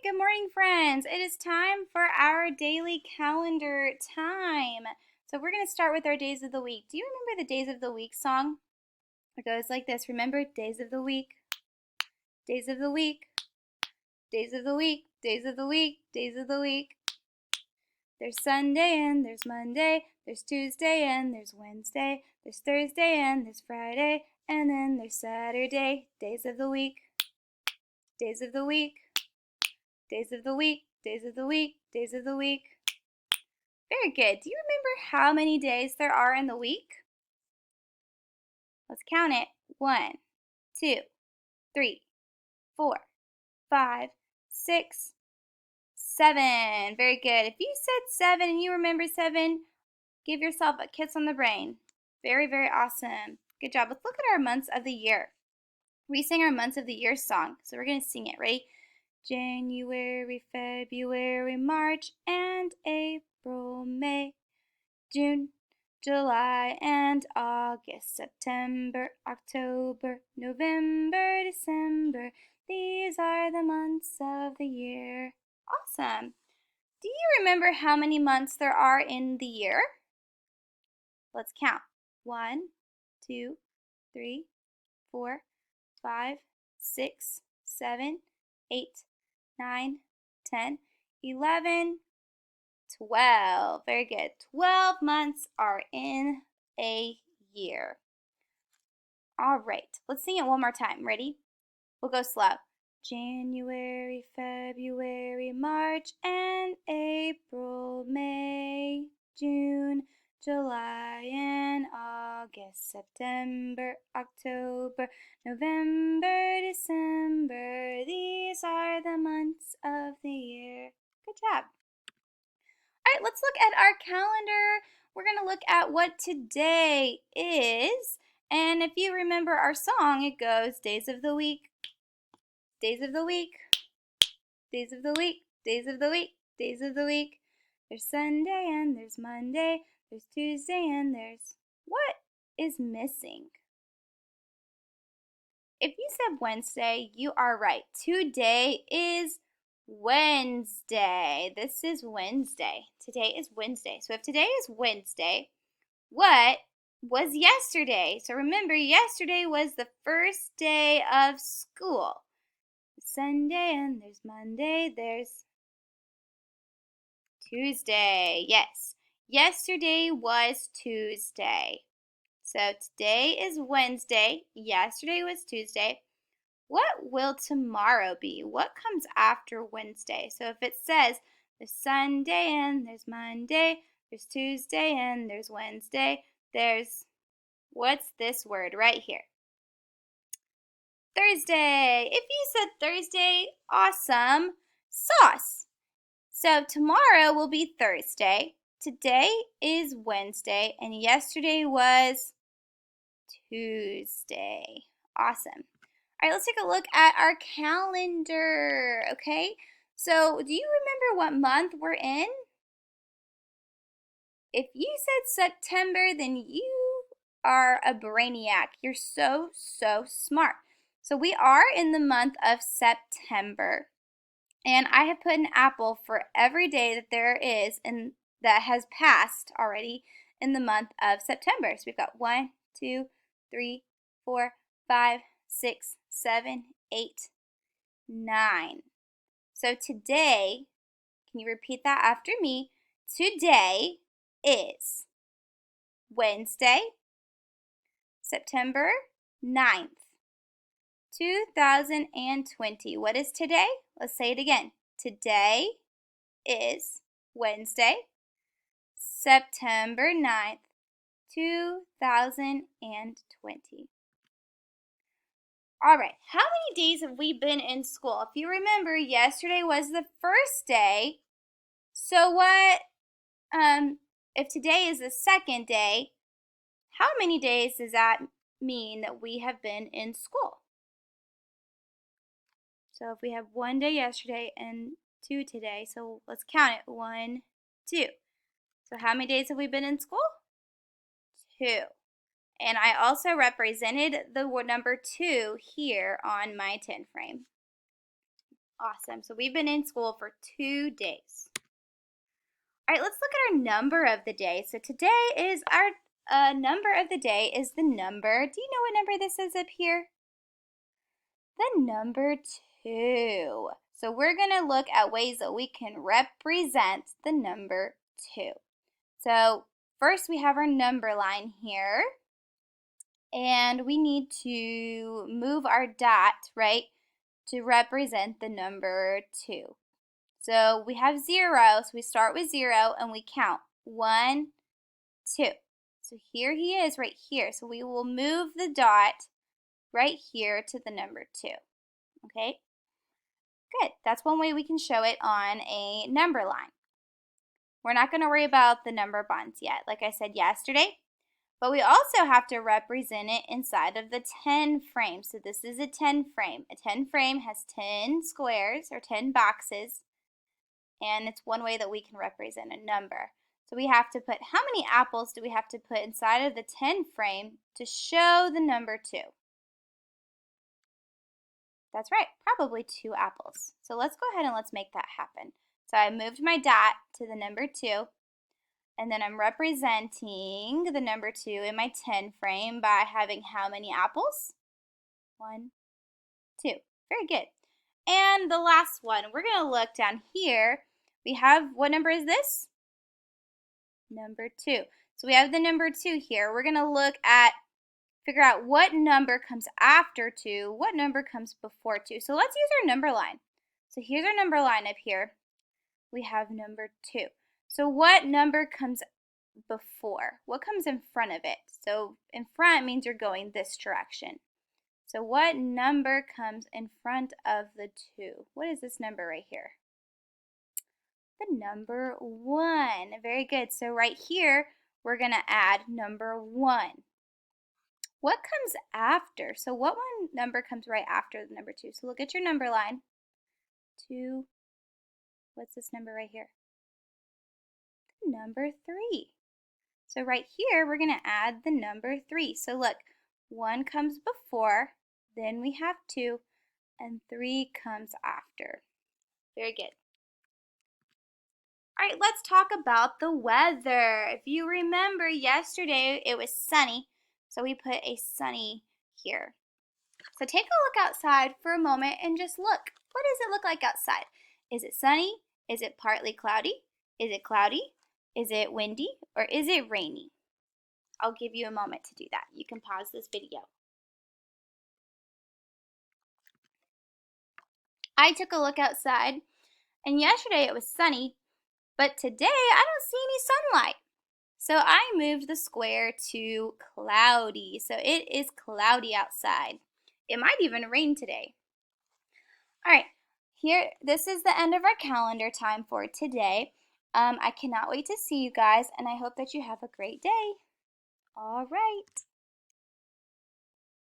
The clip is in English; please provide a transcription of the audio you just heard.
Good morning, friends. It is time for our daily calendar time. So we're going to start with our days of the week. Do you remember the days of the week song? It goes like this. Remember, days of the week, days of the week, days of the week, days of the week, days of the week. There's Sunday and there's Monday, there's Tuesday and there's Wednesday, there's Thursday and there's Friday, and then there's Saturday. Days of the week, days of the week, days of the week, days of the week, days of the week. Very good. Do you remember how many days there are in the week? Let's count it. 1, 2, 3, 4, 5, 6, 7. Very good. If you said 7 and you remember 7, give yourself a kiss on the brain. Very, very awesome. Good job. Let's look at our months of the year. We sing our months of the year song, so we're going to sing it. Ready? January, February, March, and April, May, June, July and August, September, October, November, December. These are the months of the year. Awesome. Do you remember how many months there are in the year? Let's count. 1, 2, 3, 4, 5, 6, 7, 8, 9, 10, 11, 12. Very good. 12 months are in a year. All right, let's sing it one more time. Ready? We'll go slow. January, February, March, and April, May, June, July, and August, September, October, November, December. These are the months of the year. Good job. All right, let's look at our calendar. We're going to look at what today is. And if you remember our song, it goes days of the week, days of the week, days of the week, days of the week, days of the week. There's Sunday and there's Monday, there's Tuesday and there's... What is missing? If you said Wednesday, you are right. Today is Wednesday. This is Wednesday. Today is Wednesday. So if today is Wednesday, what was yesterday? So remember, yesterday was the first day of school. Sunday and there's Monday, there's Tuesday. Yes, yesterday was Tuesday. So today is Wednesday. Yesterday was Tuesday. What will tomorrow be? What comes after Wednesday? So if it says there's Sunday and there's Monday, there's Tuesday and there's Wednesday, there's, what's this word right here? Thursday. If you said Thursday, awesome. Sauce. So tomorrow will be Thursday. Today is Wednesday, and yesterday was Tuesday. Awesome. All right, let's take a look at our calendar, okay? So do you remember what month we're in? If you said September, then you are a brainiac. You're so, so smart. So we are in the month of September, and I have put an apple for every day that there is and that has passed already in the month of September. So we've got 1, 2, 3, 4, 5, 6, 7, 8, 9. So today, can you repeat that after me? Today is Wednesday, September 9th, 2020. What is today? Let's say it again. Today is Wednesday, September 9th, 2020. All right, how many days have we been in school? If you remember, yesterday was the first day. So what, if today is the second day, how many days does that mean that we have been in school? So if we have 1 day yesterday and 2 today, so let's count it. 1, 2. So how many days have we been in school? 2. And I also represented the number 2 here on my tin frame. Awesome. So we've been in school for 2 days. All right, let's look at our number of the day. So today is our number of the day is the number. Do you know what number this is up here? The number 2. So we're going to look at ways that we can represent the number 2. So first we have our number line here. And we need to move our dot, right, to represent the number 2. So we have 0, so we start with 0 and we count 1, 2. So here he is right here. So we will move the dot right here to the number 2. Okay? Good. That's one way we can show it on a number line. We're not going to worry about the number bonds yet, like I said yesterday. But we also have to represent it inside of the 10 frame. So this is a 10 frame. A 10 frame has 10 squares or 10 boxes. And it's one way that we can represent a number. So we have to put, how many apples do we have to put inside of the 10 frame to show the number 2? That's right, probably 2 apples. So let's go ahead and let's make that happen. So I moved my dot to the number 2. And then I'm representing the number 2 in my 10 frame by having how many apples? 1, 2. Very good. And the last one, we're going to look down here. We have, what number is this? Number 2. So we have the number 2 here. We're going to figure out what number comes after 2, what number comes before 2. So let's use our number line. So here's our number line up here. We have number 2. So what number comes before? What comes in front of it? So in front means you're going this direction. So what number comes in front of the 2? What is this number right here? The number 1. Very good. So right here, we're going to add number 1. What comes after? So what one number comes right after the number 2? So look at your number line. 2. What's this number right here? Number 3. So right here, we're going to add the number 3. So look, 1 comes before, then we have 2, and 3 comes after. Very good. All right, let's talk about the weather. If you remember yesterday, it was sunny, so we put a sunny here. So take a look outside for a moment and just look. What does it look like outside? Is it sunny? Is it partly cloudy? Is it cloudy? Is it windy or is it rainy? I'll give you a moment to do that. You can pause this video. I took a look outside and yesterday it was sunny, but today I don't see any sunlight. So I moved the square to cloudy. So it is cloudy outside. It might even rain today. All right, this is the end of our calendar time for today. I cannot wait to see you guys, and I hope that you have a great day. All right.